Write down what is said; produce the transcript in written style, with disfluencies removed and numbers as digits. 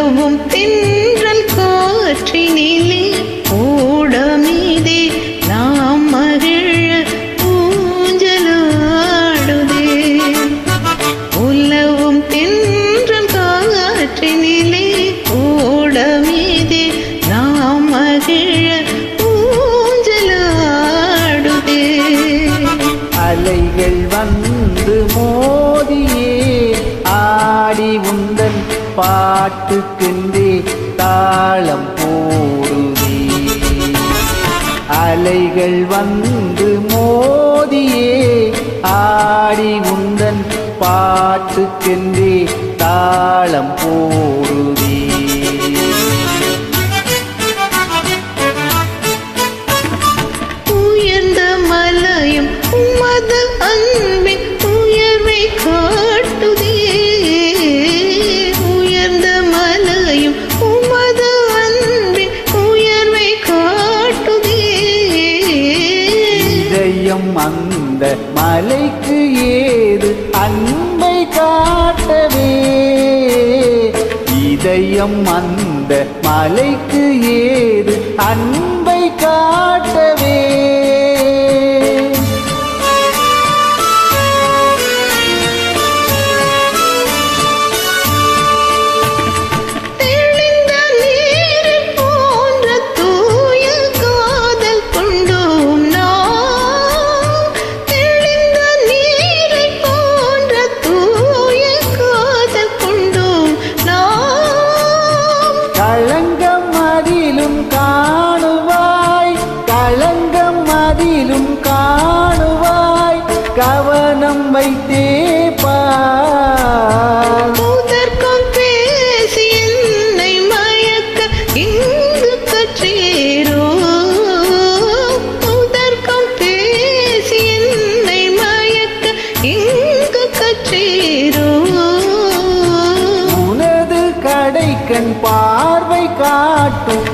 உலவும் தென்றல் காற்றினிலே ஓடமீதே நாம் மகிழ ஊஞ்சலாடுதே. உலவும் தென்றல் காற்றினிலே ஓடமீதே நாம் மகிழ ஊஞ்சலாடுதே. அலைகள் வந்து மோதியே ஆடி உந்தன் பாட்டுக்கென்றே தாளம் போடுதே. அலைகள் வந்து மோதியே ஆடி உந்தன் பாட்டுக்கென்றே தாளம் போடுதே. உயர்ந்த மலையும் உமது அன்பின் உயர்வை காட்டுதே. உயர்ந்த மலையும் உமது அன்பின் உயர்வை காட்டுதே. இதயம் அந்த மலைக்கு ஏது அன்பை காட்டவே. இதயம் அந்த மலைக்கு ஏது அன்பை காட்டவே. தெளிந்த நீர் போன்ற தூய காதல் கொண்டோம் நாம். தெளிந்த நீரை போன்ற தூய காதல் கொண்டோம் நாம். களங்கம் அதிலும் காணுவாய், களங்கம் அதிலும் காணுவாய், கவனம் வைத்தே பார். உதர்க்கம் பேசி என்னை மயக்க இங்கு கற்றீரோ. உதர்க்கம் பேசி என்னை மயக்க இங்கு கற்றீரோ. உனது கடைக்கண் பார்வை காட்டும்